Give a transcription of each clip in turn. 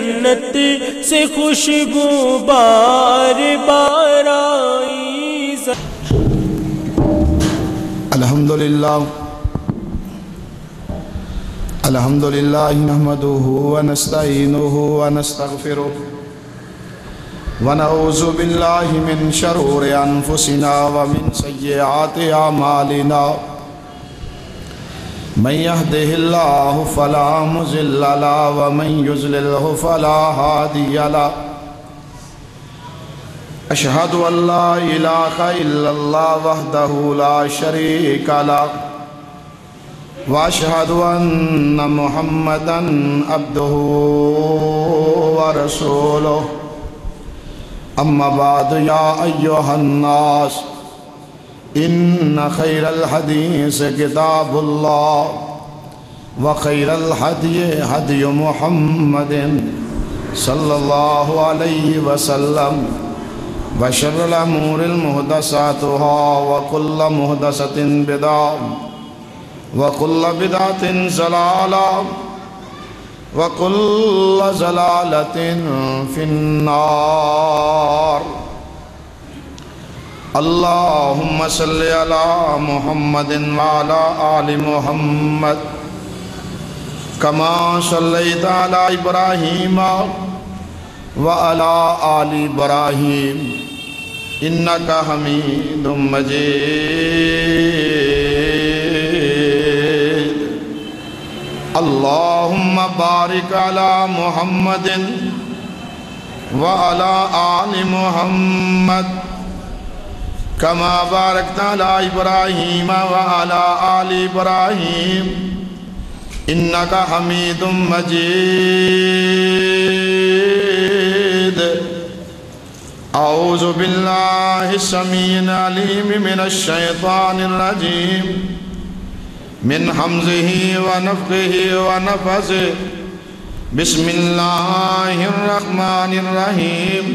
جنت سے خوشبو بار بار آئی۔ الحمدللہ نحمده ونستعینه ونستغفره ونعوذ باللہ من شرور انفسنا ومن سیئات اعمالنا من يهده الله فلا مضل له ومن يضلل فلا هادي له اشهد ان لا اله الا الله وحده لا شريك له واشهد ان محمدا عبده ورسوله اما بعد يا ايها الناس ان خير الحديث كتاب الله وخير الهدي هدي محمد صلى الله عليه وسلم وشر الامور محدثاتها وكل محدثة بدعة وكل بدعة ضلالة وكل ضلالة في النار۔ اللهم صل على محمد وعلى آل محمد كما صليت على إبراهيم وعلى آل إبراهيم إنك حميد مجيد۔ اللهم بارك على محمد وعلى آل محمد كما باركت على إبراهيم وعلى آل إبراهيم إنك حميد مجيد۔ أعوذ بالله السميع العليم من الشيطان الرجيم من حمزه ونفخه ونفثه بسم الله الرحمن الرحيم۔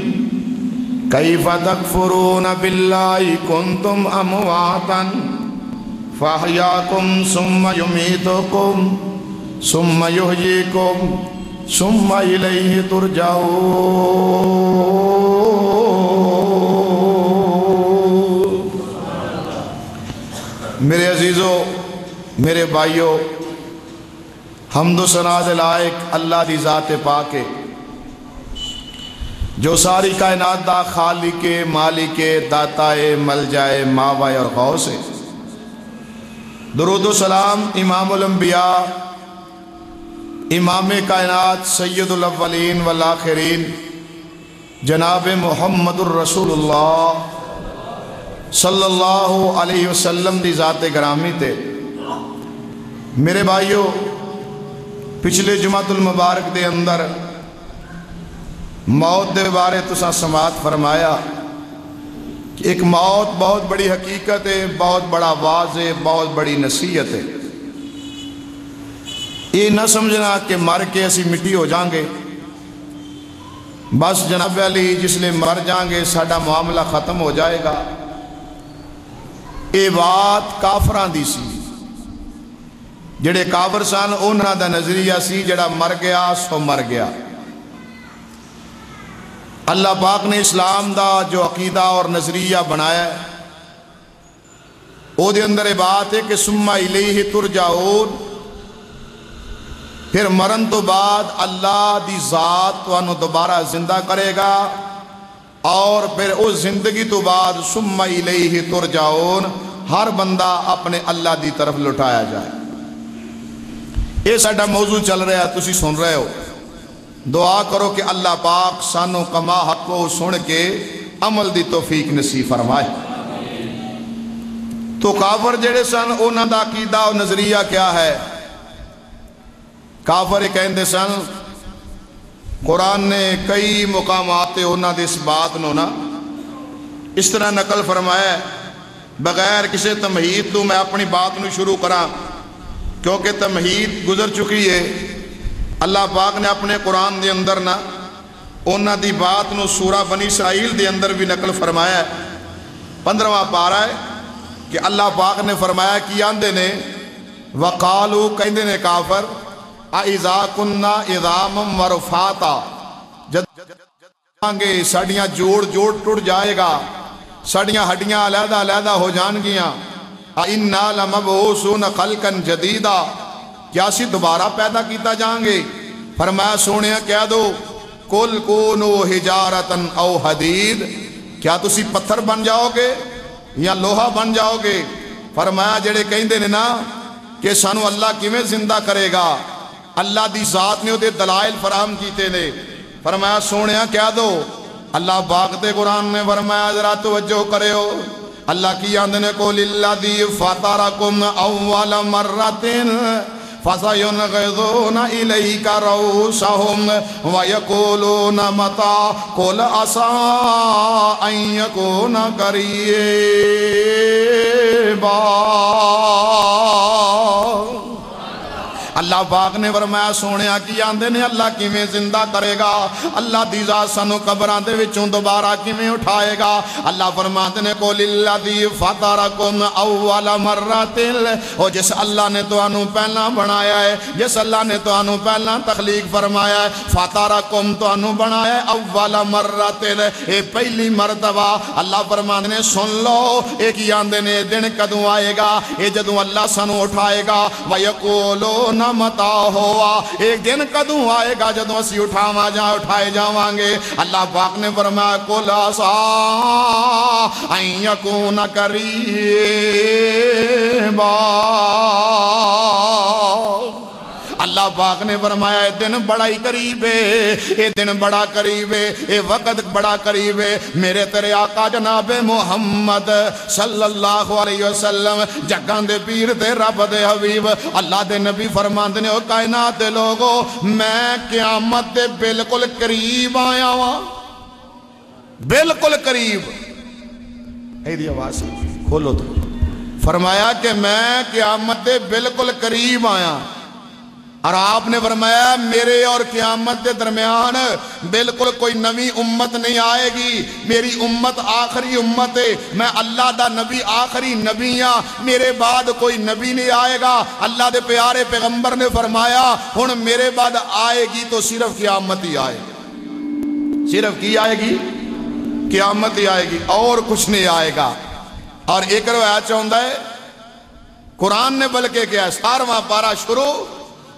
كيف تكفرون بالله كنتم أمواتا فأحياكم ثم يميتكم ثم يحييكم ثم إليه ترجعون۔ میرے عزیزو، میرے بھائیو، حمد و ثنا دے لائق اللہ دی ذات پاک ہے جو ساری کائنات دا خالق مالک داتا ملجائے ماوائے اور غوث ہے۔ درود و سلام امام الانبیاء امام کائنات سید الاولین والآخرین جناب محمد الرسول اللہ صلی اللہ علیہ وسلم دی ذات گرامی تے۔ میرے بھائیو، پچھلے جمعۃ المبارک دے اندر موت دے بارے تساں سماعت فرمایا کہ ایک موت بہت بڑی حقیقت ہے، بہت بڑا واضح، بہت بڑی نصیحت ہے۔ یہ نہ سمجھنا کہ مر کے اسی مٹی ہو جائیں گے، بس جناب علی جس لئے مر جائیں گے ساڈا معاملہ ختم ہو جائے گا۔ یہ بات کافران دی سی، جڑے کافر سان انہاں دا نظریہ سی جڑا مر گیا سو مر گیا۔ اللہ پاک نے اسلام دا جو عقیدہ اور نظریہ بنایا ہے او دے اندر بات ہے کہ ثم الیہ ترجعون، پھر مرن تو بعد اللہ دی ذات تانوں دوبارہ زندہ کرے گا، اور پھر اس زندگی تو بعد ثم الیہ ترجعون، ہر بندہ اپنے اللہ دی طرف لٹایا جائے۔ یہ ساڈا موضوع چل رہا ہے، تسی سن رہے ہو۔ دعا کرو کہ اللہ پاک سانو کما حق کو سن کے عمل دی توفیق نصیب فرمائے۔ تو کافر جڑے سن انہاں دا عقیدہ و نظریہ کیا ہے؟ کافر کہندے سن، قرآن نے کئی مقامات انہاں دے اس بات نو نا اس طرح نقل فرمایا ہے، بغیر کسی تمہید تو میں اپنی بات نو شروع کراں کیونکہ تمہید گزر چکی ہے۔ اللہ پاک نے اپنے قرآن دے اندر نا انہاں دی بات نو سورہ بنی اسرائیل دے اندر بھی نقل فرمایا ہے۔ 15واں پارہ ہے کہ اللہ پاک نے فرمایا کہ آندے نے وقالو کہندے نے کافر اِذَا كُنَّا عِظَامًا وَرُفَاتًا، آنگے ساڑیاں جوڑ جوڑ ٹوٹ جائے گا، ساڑیاں ہڈیاں علیحدہ علیحدہ ہو جان گیاں۔ اِنَّا لَمَبْعُوثُونَ خَلْقًا جَدِيدًا، کیا اسی دوبارہ پیدا کیتا جائیں گے؟ فرمایا سونیا کہہ دو قُلْ كُونُوا حِجَارَةً أَوْ حَدِيدٍ، کیا تسی پتھر بن جاؤ گے یا لوہا بن جاؤ گے؟ فرمایا جڑے کہیں دے نا کہ سانو اللہ کیویں زندہ کرے گا، اللہ دی ذات نے دے دلائل فراہم کیتے نے۔ فرمایا سونیا کہہ دو، اللہ پاک دے قرآن نے فرمایا ذرا توجہ کرے ہو، اللہ کی آندنے کو لِلَّذِي فَطَرَكُمْ أَوَّلَ مَرَّةٍ فَسَيُنْغِضُونَ إِلَيْكَ رَؤُوسَهُمْ وَيَقُولُونَ مَتَىٰ قُلْ عَسَىٰ أَن يَكُونَ قَرِيبًا۔ اللہ پاک نے فرمایا سونیا کی آندے نے اللہ کیویں زندہ کرے گا، اللہ دی ذات سانو قبراں دے وچوں دوبارہ کیویں اٹھائے گا۔ اللہ فرماتے نے قُلِ الَّذِي فَطَرَكُمْ أَوَّلَ مَرَّةٍ، او جس اللہ نے تانوں پہلا بنایا ہے، جس اللہ نے تانوں پہلا تخلیق فرمایا ہے، فَطَرَكُمْ تانوں بنایا ہے اول مرتن، اے پہلی مرتبہ۔ اللہ فرماتے نے سن لو اے کی آندے نے دن کدوں آئے گا، اے جدوں اللہ سانو اٹھائے گا، وَيَقُولُونَ مَتَىٰ ہوا، ایک دن کدوں آئے گا جدوں اسی اٹھائے جاواں گے۔ اللہ پاک نے فرمایا قُلْ عَسَىٰ أَن يَكُونَ قَرِيبًا۔ اللہ پاک نے فرمایا اے دن بڑا ہی قریب ہے، اے دن بڑا قریب ہے، اے وقت بڑا قریب ہے۔ میرے تیرے آقا جناب محمد صلی اللہ علیہ وسلم جگاں دے پیر دے رب دے حبیب اللہ دے نبی فرماندے نے او کائنات دے لوگو میں قیامت دے بالکل قریب آیا ہاں، بالکل قریب۔ اے دی آواز کھولو تو، فرمایا کہ میں قیامت دے بالکل قریب آیا، اور آپ نے فرمایا میرے اور قیامت کے درمیان بالکل کوئی نوی امت نہیں آئے گی، میری امت آخری امت ہے، میں اللہ دا نبی آخری نبی ہاں، میرے بعد کوئی نبی نہیں آئے گا۔ اللہ دے پیارے پیغمبر نے فرمایا ہن میرے بعد آئے گی تو صرف قیامت ہی آئے گی، صرف کی آئے گی؟ قیامت ہی آئے گی، اور کچھ نہیں آئے گا۔ اور ایک روایت چاہتا ہے قرآن نے بلکہ کیا ہے 17واں پارہ شروع،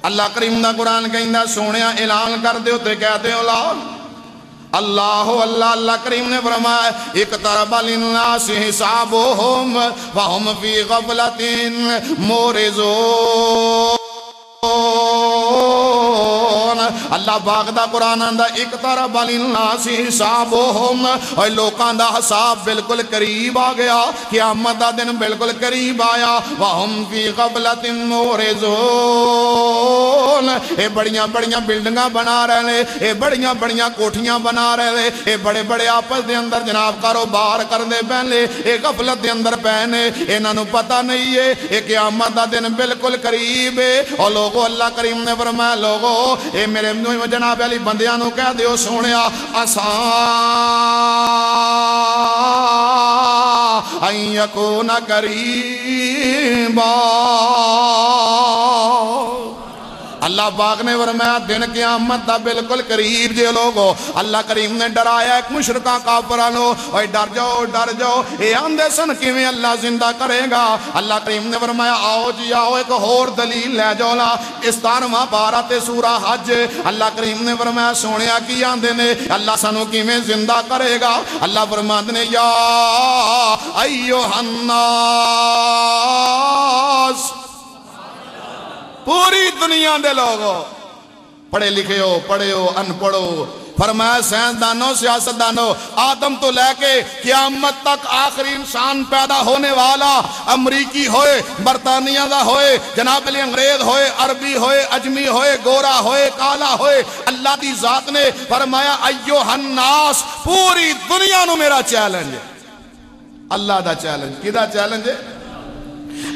اللہ کریم دا قرآن کہندا سونیا اعلان کر دیو تے کہتے ہو اللہ کریم نے فرمایا اقترب للناس حسابهم وهم فی غفلۃ معرضون۔ اللہ پاک دا قرآن آندا اقترب للناس حسابهم، اور لوکاں دا حساب بالکل قریب آ گیا، قیامت دا دن بالکل قریب آیا۔ وهم فی غفلۃ معرضون، اے بڑیاں بڑیاں بلڈنگاں بنا رہے ہیں، اے بڑیاں بڑیاں کوٹھیاں بنا رہے ہیں، اے بڑے بڑے آپس دے اندر جناب کاروبار کر دے پہلے، اے غفلت دے اندر پہنے، انہاں نوں پتہ نہیں ہے اے قیامت دا دن بالکل قریب ہے۔ اور لوگو اللہ کریم نے فرمایا لوگو اے میرے جناب علی بندیاں نو کہہ دیو سونیا عسیٰ ان یکون قریبا۔ اللہ پاک نے فرمایا دن قیامت دا بالکل قریب جے لوگو۔ اللہ کریم نے ڈرایا ایک مشرکہ کافرانو اوے ڈر جاؤ اے آندے سن کیویں اللہ زندہ کرے گا۔ اللہ کریم نے فرمایا آؤ جی آؤ ایک اور دلیل لے جاؤ لا، 17واں پارہ تے سورہ حج۔ اللہ کریم نے فرمایا سونیا کی آندے نے اللہ سانو کیویں زندہ کرے گا۔ اللہ فرماندے نے یا ایھا الناس، پوری دنیا دے لوگو پڑھے لکھے ہو پڑھے ہو ان پڑھو، فرمایا سائنسدانوں سیاستدانوں آدم تو لے کے قیامت تک آخری انسان پیدا ہونے والا، امریکی ہوئے برطانیہ دا ہوئے جناب علی انگریز ہوئے عربی ہوئے اجمی ہوئے گورا ہوئے کالا ہوئے، اللہ دی ذات نے فرمایا ایھا الناس، پوری دنیا نو میرا چیلنج ہے، اللہ دا چیلنج، کدا چیلنج ہے؟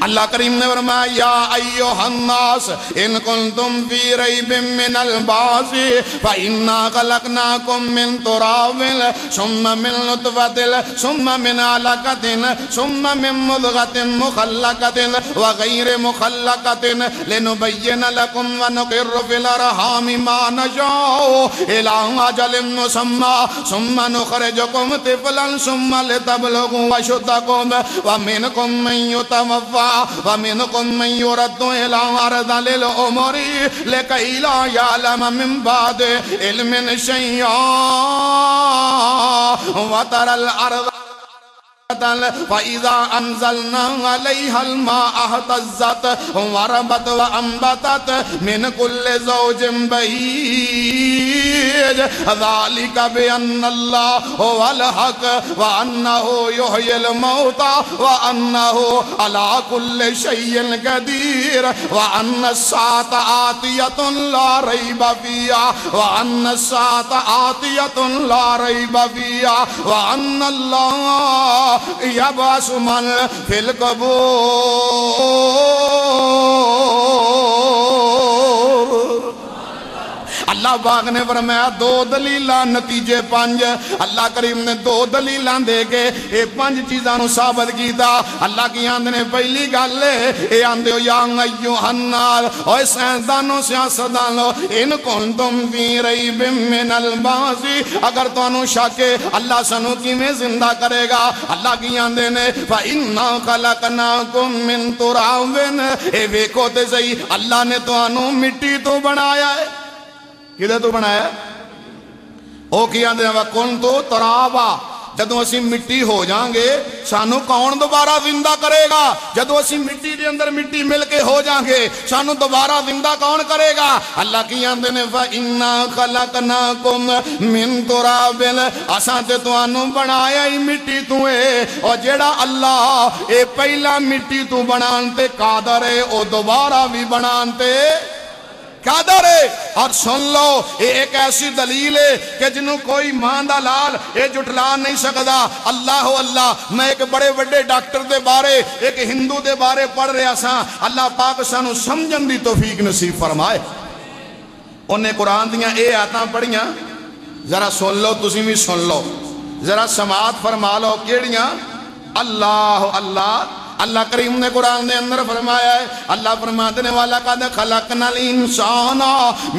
اللہ کریم نے فرمایا یا ایھا الناس ان کنتم فی ریب من البعث فإنا خلقناکم من تراب ثم من نطفة ثم من علقة ثم من مضغة مخلقة وغیر مخلقة لنبین لکم ونقر فی الارحام ما نشاء الی اجل مسمى ثم نخرجکم طفلا ثم لتبلغوا اشدکم ومنکم من یتوفی ومنکم من یرد الی ارذل العمر لکی لا یعلم من بعد علم شیئا وتری الارض فَإِذَا أَنزَلْنَا عَلَيْهَا الْمَاءَ اهْتَزَّتْ وَرَبَتْ وَأَنبَتَتْ مِنْ كُلِّ زَوْجٍ بَهِيجٍ ذَلِكَ بِأَنَّ اللَّهَ هُوَ الْحَقُّ وَأَنَّهُ يُحْيِي الْمَوْتَى وَأَنَّهُ عَلَى كُلِّ شَيْءٍ قَدِيرٌ وَأَنَّ السَّاعَةَ آتِيَةٌ لَا رَيْبَ فِيهَا وَأَنَّ السَّاعَةَ آتِيَةٌ لَا رَيْبَ فِيهَا وَأَنَّ اللَّهَ یبعث من فی القبور۔ اللہ پاک نے فرمایا دو دلیلاں نتیجے پانچ، اللہ کریم نے دو دلیلاں دے کے اے پانچ چیزاں نو ثابت کیتا۔ اللہ کی آندے نے پہلی گل اے آندے ہو یا ایھا الناس، اوے سائنسدانوں سیاستدانوں ان کنتم فی ریب من البعث، اگر تانوں شک ہے اللہ سانو کیویں زندہ کرے گا، اللہ کی آندے نے فإنا خلقناکم من تراب، اے ویکھو تے صحیح اللہ نے تانوں مٹی تو بنایا ہے۔ کدھے تو بنایا او کی آندے ہیں وَكُنْتُ تُرَابًا، جدوں اسی مٹی ہو جائیں گے سانو کون دوبارہ زندہ کرے گا؟ جدوں اسی مٹی دے اندر مٹی مل کے ہو جائیں گے سانو دوبارہ زندہ کون کرے گا؟ اللہ کی آندے نے فَإِنَّا خَلَقْنَاكُمْ مِن تُرَابٍ، اساں تے تانوں بنایا ہی مٹی تو ہے، اور جیڑا اللہ اے پہلا مٹی تو بنان تے قادر ہے او دوبارہ بھی بنان تے قادر ہے۔ اور سن لو یہ ایک ایسی دلیل ہے کہ جنہوں کوئی ماں دا لال یہ جھٹلا نہیں سکدا۔ اللہ اللہ، میں ایک بڑے بڑے ڈاکٹر دے بارے ایک ہندو دے بارے پڑھ رہا سا، اللہ پاک سانو سمجھن دی توفیق نصیب فرمائے۔ انہیں قرآن دیاں اے آیتاں پڑھیاں، ذرا سن لو، تسی بھی سن لو، ذرا سماعت فرما لو کیڑیاں۔ اللہ اللہ اللہ کریم نے قرآن دے اندر فرمایا ہے، اللہ فرماتے ہیں وَلَقَدْ خَلَقْنَا الْإِنسَانَ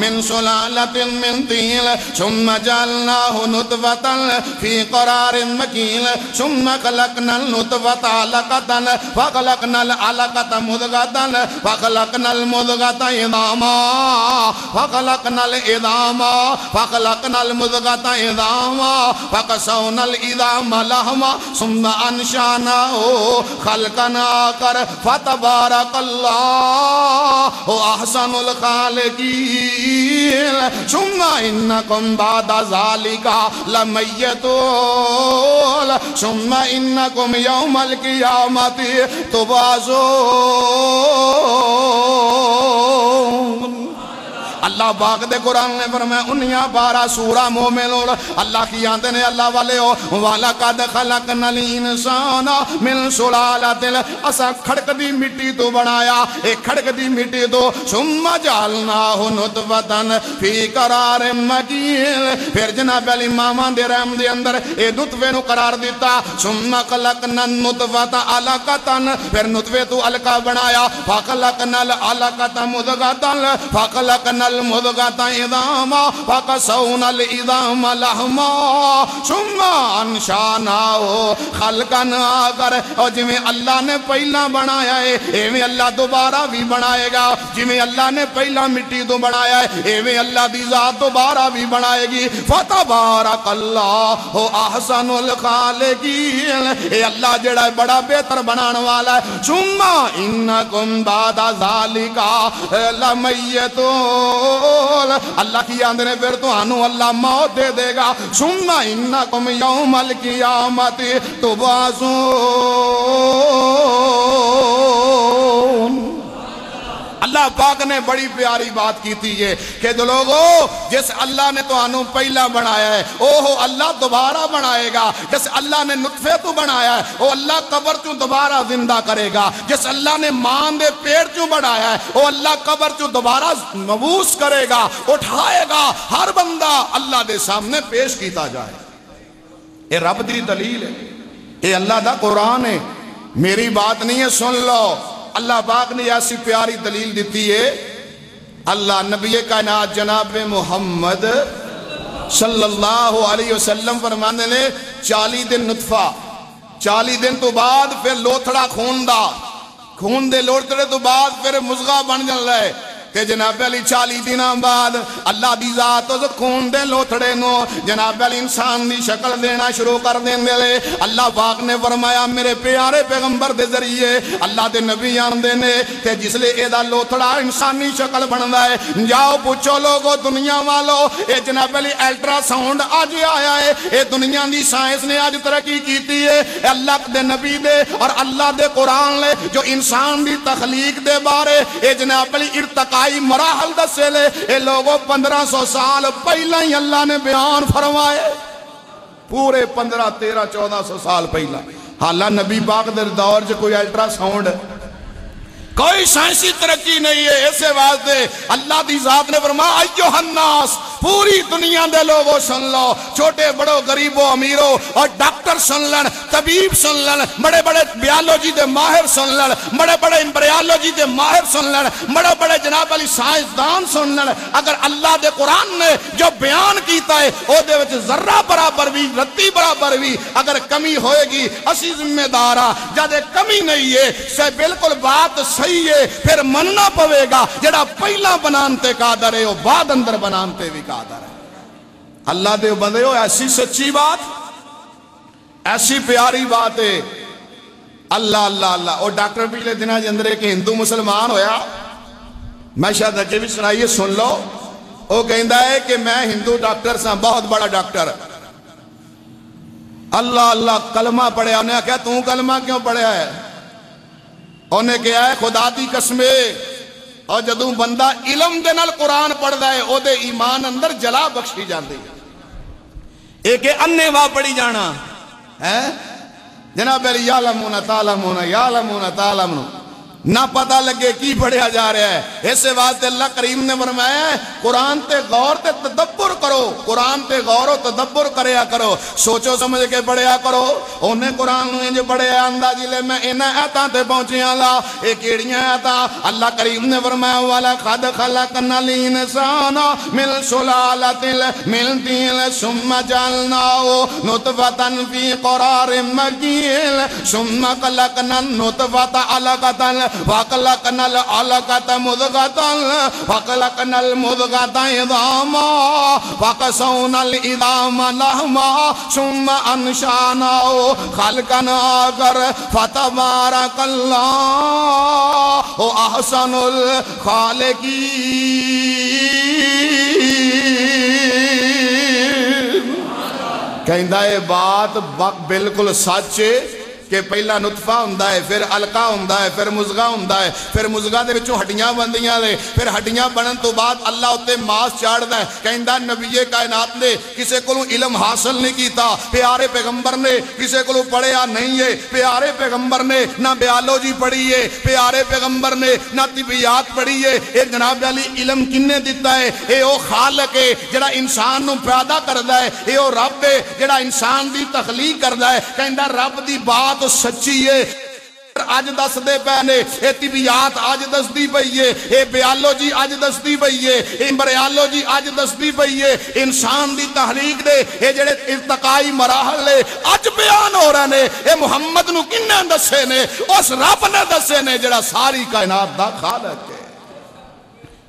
مِنْ سُلَالَةٍ مِنْ طِينٍ ثُمَّ جَعَلْنَاهُ نُطْفَةً فِي قَرَارٍ مَكِينٍ ثُمَّ خَلَقْنَا النُّطْفَةَ عَلَقَةً فَخَلَقْنَا الْعَلَقَةَ مُضْغَةً فَخَلَقْنَا الْمُضْغَةَ عِظَامًا فَخَلَقْنَا الْعِظَامَ فَخَلَقْنَا الْمُضْغَةَ عِظَامًا فَكَسَوْنَا الْعِظَامَ لَحْمًا ثُمَّ أَنشَأْنَاهُ خَلْقًا کر فتبارک اللہ احسن الخالقین ثم انکم بعد ذالک لمیتون ثم انکم یوم القیامت تبعثون۔ اللہ پاک دے قرآن نے فرمایا 19 سورہ مومنون، اللہ کی آندے نے اللہ والے ہو وَلَقَدْ خَلَقْنَا الْإِنسَانَ مِنْ سُلَالَةٍ، اسا کھڑک دی مٹی تو بنایا، ایک کھڑک دی مٹی تو ثُمَّ جَعَلْنَاهُ نُطْفَةً فِي قَرَارٍ مَكِينٍ، پھر جناب علی ماما دے رحم دے اندر اے نطفے نو قرار دیتا، ثُمَّ خَلَقْنَا النُّطْفَةَ عَلَقَةً، پھر نطفے تو علقہ بنایا، فَخَلَقْنَا الْعَلَقَةَ مُضْغَةً فَخَلَقْنَا المضغة عظاما فكسونا العظام لحما ثم انشأناه خلقا آخر۔ اور جویں اللہ نے پہلا بنایا ہے ایویں اللہ دوبارہ بھی بنائے گا، جویں اللہ نے پہلا مٹی تو بنایا ہے ایویں اللہ دی ذات دوبارہ بھی بنائے گی۔ فتبارک اللہ احسن الخالقین، اے اللہ جڑا ہے بڑا بہتر بنان والا ہے۔ ثم انکم بعد ذالک لمیتون، اللہ کی آندے نے پھر تو آنو اللہ موت دے دے گا۔ ثم انکم یوم القیامت تبعثون۔ اللہ پاک نے بڑی پیاری بات کی تھی یہ کہ جو لوگو جس اللہ نے تو آنو پہلا بنایا ہے اوہو اللہ دوبارہ بنائے گا. جس اللہ نے نطفے تو بنایا ہے وہ اللہ قبر چوں دوبارہ زندہ کرے گا. جس اللہ نے ماں دے پیٹ چوں بنایا ہے وہ اللہ قبر چوں دوبارہ مبعوث کرے گا, اٹھائے گا. ہر بندہ اللہ دے سامنے پیش کیتا جائے. اے رب دی دلیل ہے, اے اللہ دا قرآن ہے, میری بات نہیں ہے, سن لو. اللہ پاک نے ایسی پیاری دلیل دیتی ہے. اللہ نبی کائنات جناب محمد صلی اللہ علیہ وسلم فرمانے نے 40 دن نطفہ, 40 دن تو بعد پھر لوتھڑا خون دے لوتھڑے تو بعد پھر مزغہ بن جل رہے کہ جناب علی 40 دنوں بعد اللہ دی ذات اس خون دے لوتھڑے نو جناب علی انسان دی شکل دینا شروع کر دیں دے. اللہ پاک نے فرمایا میرے پیارے پیغمبر دے ذریعے اللہ دے نبی آن دینے کہ جس لئے اے دا لوتھڑا انسانی شکل بندا ہے. جاؤ پوچھو لوگو دنیا والو اے جناب علی الٹرا ساؤنڈ آج آیا ہے, اے دنیا دی سائنس نے آج ترقی کیتی ہے. اے اللہ دے نبی دے اور اللہ دے قرآن لے جو انسان دی تخلیق دے بارے اے جناب علی ارتقائی مراحل دسے لے اے لوگوں 1500 سال پہلا ہی اللہ نے بیان فرمائے, پورے 15 13 1400 سال پہلا. حالہ نبی پاک در دور جو کوئی الٹرا ساؤنڈ کوئی سائنسی ترقی نہیں ہے. ایسے واسطے اللہ دی ذات نے فرمایا ایوہ الناس پوری دنیا دے لوگوں سن لو, چھوٹے بڑو غریبوں امیروں اور ڈاکٹر سن لن, طبیب سن لن, بڑے بڑے بیالوجی دے ماہر سن لن, بڑے بڑے امبریالوجی دے ماہر سن لن, بڑے بڑے جناب علی سائنسدان سن لن. اگر اللہ دے قرآن نے جو بیان کیتا ہے او دے وچ ذرہ برابر بھی رتی برابر بھی اگر کمی ہوئے گی اسی ذمہ دارا, جادے کمی نہیں ہے سے بالکل بات صحیح ہے پھر مننا پوے گا. جڑا پہلا بنانتے قادر ہے وہ بعد اندر بنانتے بھی قادر ہے. اللہ دے بندے ہو ایسی سچی بات, ایسی پیاری بات ہے. اللہ اللہ اللہ. اور ڈاکٹر پچھلے دنوں کے اندر کہ ہندو مسلمان ہویا, میں شاید اجے بھی سنائیے سن لو. وہ کہندا ہے کہ میں ہندو ڈاکٹر سا, بہت بڑا ڈاکٹر. اللہ اللہ کلمہ پڑھیا. انہیں کہا تُوں کلمہ کیوں پڑھیا ہے؟ انہیں کہا ہے خدا دی قسمے اور جدوں بندہ علم دے نال قرآن پڑھ دائے او دے ایمان اندر جلا بخشی جاندی. ایک اننے واہ پڑھی جانا ہے جناب علی یعلمون تعلمون یعلمون تعلمون, نہ پتہ لگے کی پڑھیا جا رہا ہے. ایسے واسطے اللہ کریم نے فرمایا ہے قرآن تے غور تے تدبر کرو, قرآن تے غور و تدبر کریا کرو, سوچو سمجھ کے پڑھیا کرو. انہیں قرآن نے جو پڑھیا اندازی لے میں انہیں آیتاں تے پہنچیاں لا. ایک ایڑیاں آیتاں اللہ کریم نے فرمایا وَلَقَدْ خَلَقْنَا الْإِنسَانَ مِنْ سُلَالَةٍ مِنْ طِينٍ ثُمَّ جَعَلْنَاهُ نُطْفَةً فِي قَرَارٍ مَكِينٍ ثُمَّ خَلَقْنَا النُّطْفَةَ عَلَقَةً وَخَلَقْنَا الْعَلَقَةَ مُضْغَةً وَخَلَقْنَا الْمُضْغَةَ عِظَامًا فَقَسَوْنَا الْعِظَامَ لَحْمًا ثُمَّ أَنشَأْنَاهُ خَلْقًا آخَرَ فَتَبَارَكَ اللَّهُ أَحْسَنُ الْخَالِقِينَ. کہندہ ہے بات بالکل سچ ہے کہ پہلا نطفہ ہوندہ ہے, پھر علقہ ہوندہ ہے, پھر مزغہ ہوندہ ہے, پھر مزغہ دے وچوں ہڈیاں بندیاں دے, پھر ہڈیاں بنن تو بعد اللہ اتے ماس چاڑ دے. کہندہ نبی کائنات نے کسے کو علم حاصل نہیں کیتا, پیارے پیغمبر نے کسے کو پڑھیا نہیں ہے, پیارے پیغمبر نے نہ بیالوجی پڑھی ہے, پیارے پیغمبر نے نہ طبیات پڑھی ہے. اے جناب علی علم کنے دیتا ہے؟ اے او خالق ہے جڑا انسان نو پیدا کردا ہے, اے او رب ہے جڑا انسان دی تخلیق کردا ہے. کہندہ رب دی بات تو سچی ہے. آج دس دے پہنے اے طبیات آج دس دی پئی ہے, اے بیالوجی آج دس دی پئی ہے, امبریالوجی آج دس دی پئی ہے. انسان دی تحریک دے اے جڑے ارتقائی مراحل لے آج بیان ہو رہے نے. اے محمد نو کنے دسے نے؟ اس رب نے دسے نے جڑا ساری کائنات دا خالق ہے.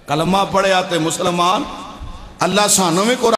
کلمہ پڑھے آتے مسلمان, اللہ سانوں میں قرآن